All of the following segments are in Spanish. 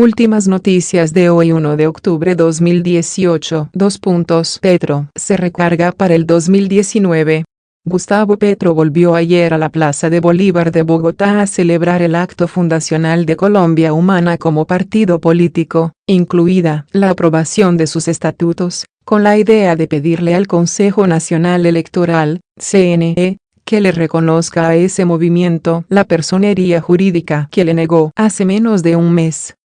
Últimas noticias de hoy 1 de octubre 2018. Petro se recarga para el 2019. Gustavo Petro volvió ayer a la Plaza de Bolívar de Bogotá a celebrar el acto fundacional de Colombia Humana como partido político, incluida la aprobación de sus estatutos, con la idea de pedirle al Consejo Nacional Electoral, CNE, que le reconozca a ese movimiento la personería jurídica que le negó hace menos de un mes.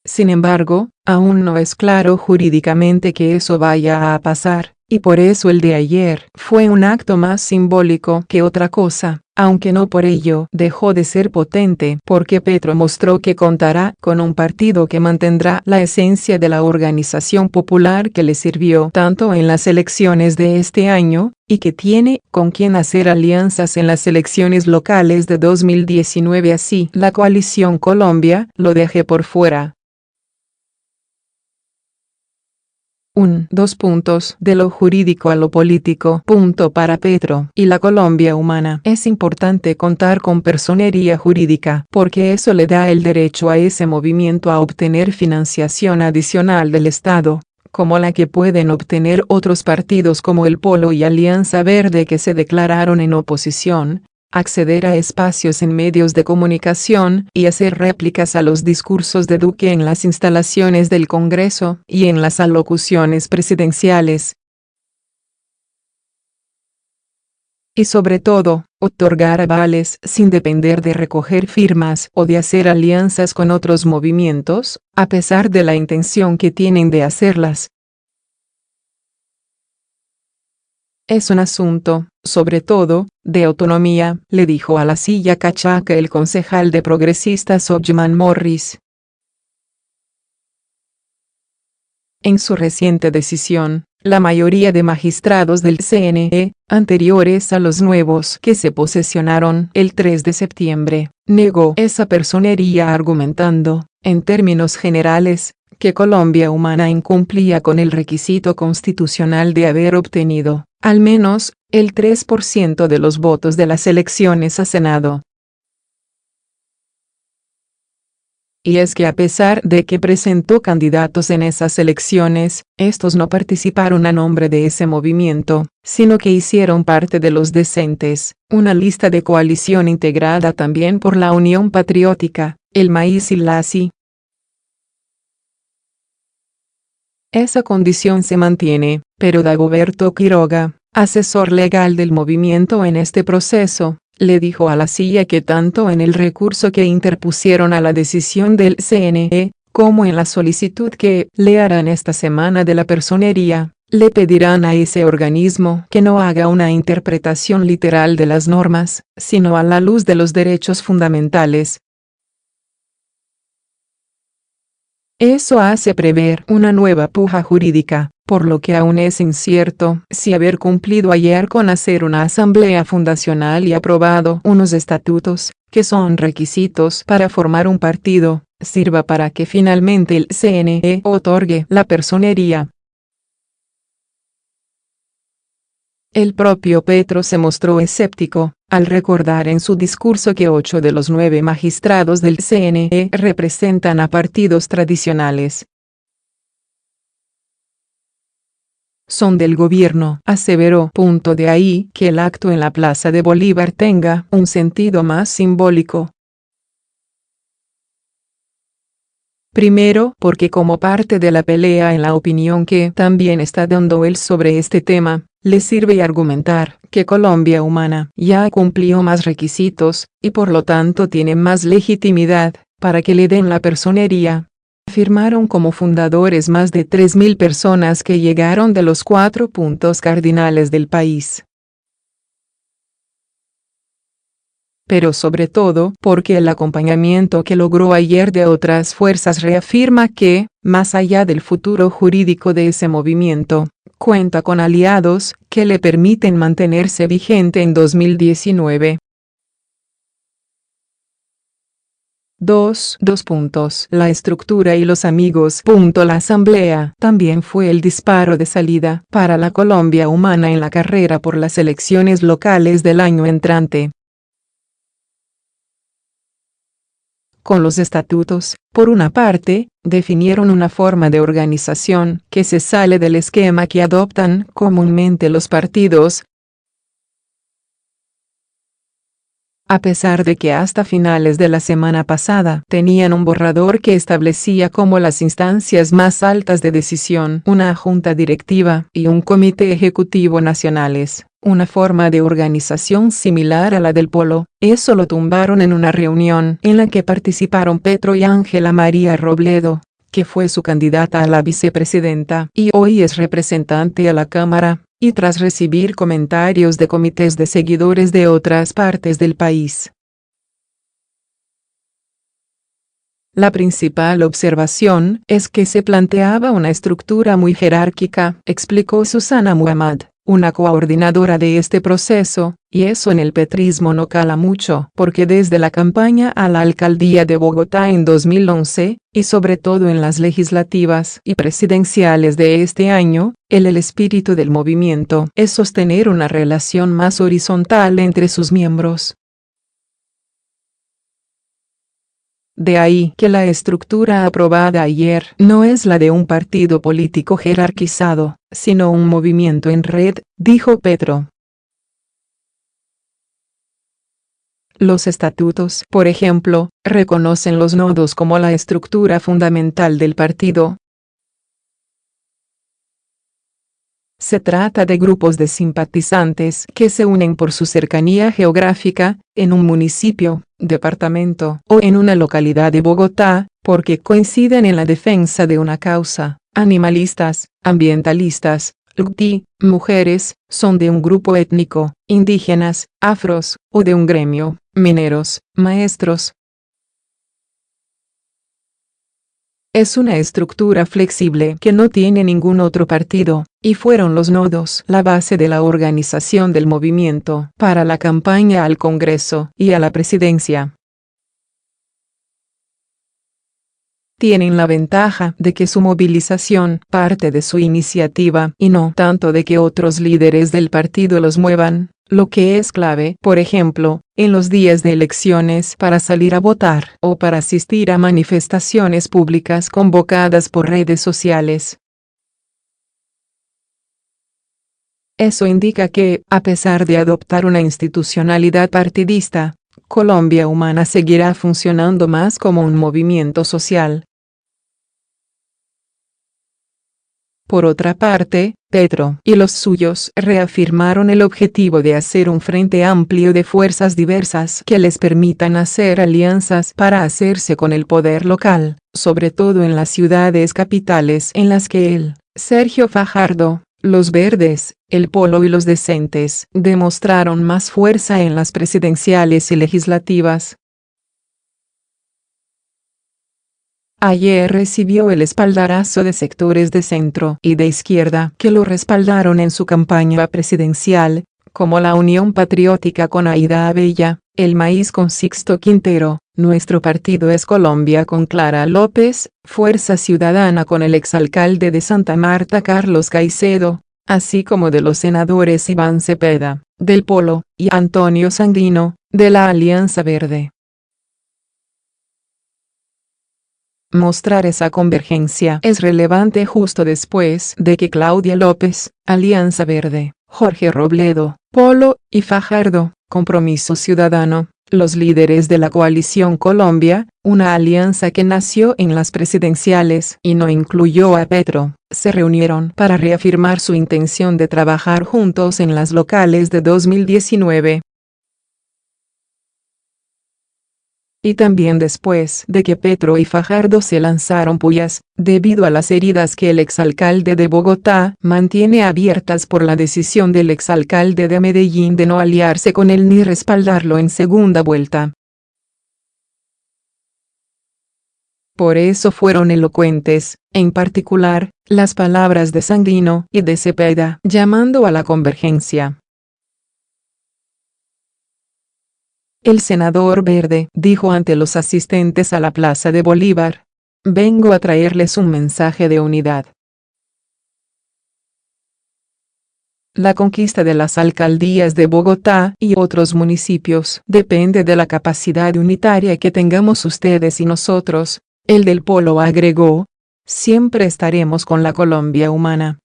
Sin embargo, aún no es claro jurídicamente que eso vaya a pasar, y por eso el de ayer fue un acto más simbólico que otra cosa, aunque no por ello dejó de ser potente, porque Petro mostró que contará con un partido que mantendrá la esencia de la organización popular que le sirvió tanto en las elecciones de este año, y que tiene con quien hacer alianzas en las elecciones locales de 2019. Así la coalición Colombia lo deje por fuera. De lo jurídico a lo político. Para Petro y la Colombia Humana es importante contar con personería jurídica, porque eso le da el derecho a ese movimiento a obtener financiación adicional del Estado, como la que pueden obtener otros partidos como el Polo y Alianza Verde que se declararon en oposición, acceder a espacios en medios de comunicación y hacer réplicas a los discursos de Duque en las instalaciones del Congreso y en las alocuciones presidenciales. Y sobre todo, otorgar avales sin depender de recoger firmas o de hacer alianzas con otros movimientos, a pesar de la intención que tienen de hacerlas. Es un asunto, sobre todo, de autonomía, le dijo a La Silla Cachaca el concejal de Progresistas Ojman Morris. En su reciente decisión, la mayoría de magistrados del CNE, anteriores a los nuevos que se posesionaron el 3 de septiembre, negó esa personería argumentando, en términos generales, que Colombia Humana incumplía con el requisito constitucional de haber obtenido, al menos, el 3% de los votos de las elecciones a Senado. Y es que a pesar de que presentó candidatos en esas elecciones, estos no participaron a nombre de ese movimiento, sino que hicieron parte de los decentes, una lista de coalición integrada también por la Unión Patriótica, el Maíz y Lasi. Esa condición se mantiene, pero Dagoberto Quiroga, asesor legal del movimiento en este proceso, le dijo a La Silla que tanto en el recurso que interpusieron a la decisión del CNE, como en la solicitud que le harán esta semana de la personería, le pedirán a ese organismo que no haga una interpretación literal de las normas, sino a la luz de los derechos fundamentales. Eso hace prever una nueva puja jurídica, por lo que aún es incierto si haber cumplido ayer con hacer una asamblea fundacional y aprobado unos estatutos, que son requisitos para formar un partido, sirva para que finalmente el CNE otorgue la personería. El propio Petro se mostró escéptico, al recordar en su discurso que 8 de los 9 magistrados del CNE representan a partidos tradicionales. Son del gobierno, aseveró. De ahí que el acto en la Plaza de Bolívar tenga un sentido más simbólico. Primero, porque como parte de la pelea en la opinión que también está dando él sobre este tema, le sirve argumentar que Colombia Humana ya cumplió más requisitos, y por lo tanto tiene más legitimidad, para que le den la personería. Firmaron como fundadores más de 3.000 personas que llegaron de los 4 puntos cardinales del país. Pero sobre todo porque el acompañamiento que logró ayer de otras fuerzas reafirma que, más allá del futuro jurídico de ese movimiento, cuenta con aliados que le permiten mantenerse vigente en 2019. La estructura y los amigos. La asamblea también fue el disparo de salida para la Colombia Humana en la carrera por las elecciones locales del año entrante. Con los estatutos, por una parte, definieron una forma de organización que se sale del esquema que adoptan comúnmente los partidos, a pesar de que hasta finales de la semana pasada tenían un borrador que establecía como las instancias más altas de decisión una junta directiva y un comité ejecutivo nacionales, una forma de organización similar a la del Polo. Eso lo tumbaron en una reunión en la que participaron Petro y Ángela María Robledo, que fue su candidata a la vicepresidenta y hoy es representante a la Cámara, y tras recibir comentarios de comités de seguidores de otras partes del país. La principal observación es que se planteaba una estructura muy jerárquica, explicó Susana Muhammad, una coordinadora de este proceso, y eso en el petrismo no cala mucho, porque desde la campaña a la alcaldía de Bogotá en 2011, y sobre todo en las legislativas y presidenciales de este año, el espíritu del movimiento es sostener una relación más horizontal entre sus miembros. De ahí que la estructura aprobada ayer no es la de un partido político jerarquizado, sino un movimiento en red, dijo Petro. Los estatutos, por ejemplo, reconocen los nodos como la estructura fundamental del partido. Se trata de grupos de simpatizantes que se unen por su cercanía geográfica, en un municipio, departamento o en una localidad de Bogotá, porque coinciden en la defensa de una causa. Animalistas, ambientalistas, LGBT, mujeres, son de un grupo étnico, indígenas, afros, o de un gremio, mineros, maestros. Es una estructura flexible que no tiene ningún otro partido, y fueron los nodos la base de la organización del movimiento para la campaña al Congreso y a la presidencia. Tienen la ventaja de que su movilización parte de su iniciativa y no tanto de que otros líderes del partido los muevan, lo que es clave, por ejemplo, en los días de elecciones para salir a votar o para asistir a manifestaciones públicas convocadas por redes sociales. Eso indica que, a pesar de adoptar una institucionalidad partidista, Colombia Humana seguirá funcionando más como un movimiento social. Por otra parte, Petro y los suyos reafirmaron el objetivo de hacer un frente amplio de fuerzas diversas que les permitan hacer alianzas para hacerse con el poder local, sobre todo en las ciudades capitales en las que él, Sergio Fajardo, los Verdes, el Polo y los Decentes demostraron más fuerza en las presidenciales y legislativas. Ayer recibió el espaldarazo de sectores de centro y de izquierda que lo respaldaron en su campaña presidencial, como la Unión Patriótica con Aida Abella, el Maíz con Sixto Quintero, Nuestro Partido es Colombia con Clara López, Fuerza Ciudadana con el exalcalde de Santa Marta Carlos Caicedo, así como de los senadores Iván Cepeda, del Polo, y Antonio Sanguino, de la Alianza Verde. Mostrar esa convergencia es relevante justo después de que Claudia López, Alianza Verde, Jorge Robledo, Polo, y Fajardo, Compromiso Ciudadano, los líderes de la coalición Colombia, una alianza que nació en las presidenciales y no incluyó a Petro, se reunieron para reafirmar su intención de trabajar juntos en las locales de 2019. Y también después de que Petro y Fajardo se lanzaron pullas, debido a las heridas que el exalcalde de Bogotá mantiene abiertas por la decisión del exalcalde de Medellín de no aliarse con él ni respaldarlo en segunda vuelta. Por eso fueron elocuentes, en particular, las palabras de Sanguino y de Cepeda llamando a la convergencia. El senador Verde dijo ante los asistentes a la Plaza de Bolívar: "Vengo a traerles un mensaje de unidad". La conquista de las alcaldías de Bogotá y otros municipios depende de la capacidad unitaria que tengamos ustedes y nosotros. El del Polo agregó. Siempre estaremos con la Colombia humana.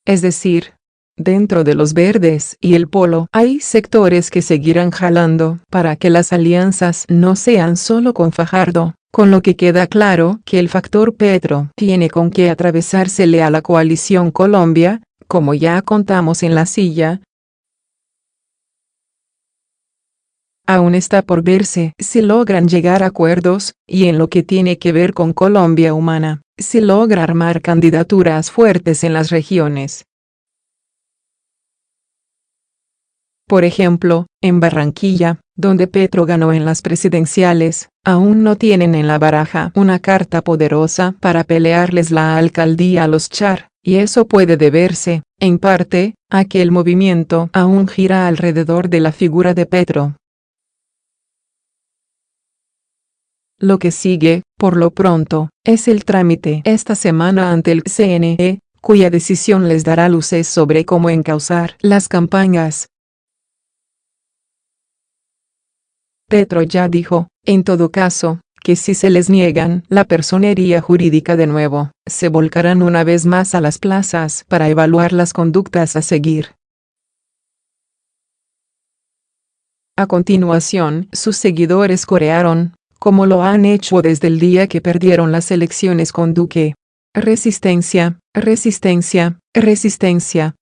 Es decir, dentro de los verdes y el Polo hay sectores que seguirán jalando para que las alianzas no sean solo con Fajardo, con lo que queda claro que el factor Petro tiene con qué atravesársele a la coalición Colombia, como ya contamos en la silla. Aún está por verse si logran llegar a acuerdos, y en lo que tiene que ver con Colombia humana, si logra armar candidaturas fuertes en las regiones. Por ejemplo, en Barranquilla, donde Petro ganó en las presidenciales, aún no tienen en la baraja una carta poderosa para pelearles la alcaldía a los Char, y eso puede deberse, en parte, a que el movimiento aún gira alrededor de la figura de Petro. Lo que sigue, por lo pronto, es el trámite esta semana ante el CNE, cuya decisión les dará luces sobre cómo encauzar las campañas. Petro ya dijo, en todo caso, que si se les niegan la personería jurídica de nuevo, se volcarán una vez más a las plazas para evaluar las conductas a seguir. A continuación, sus seguidores corearon, como lo han hecho desde el día que perdieron las elecciones con Duque: resistencia, resistencia, resistencia.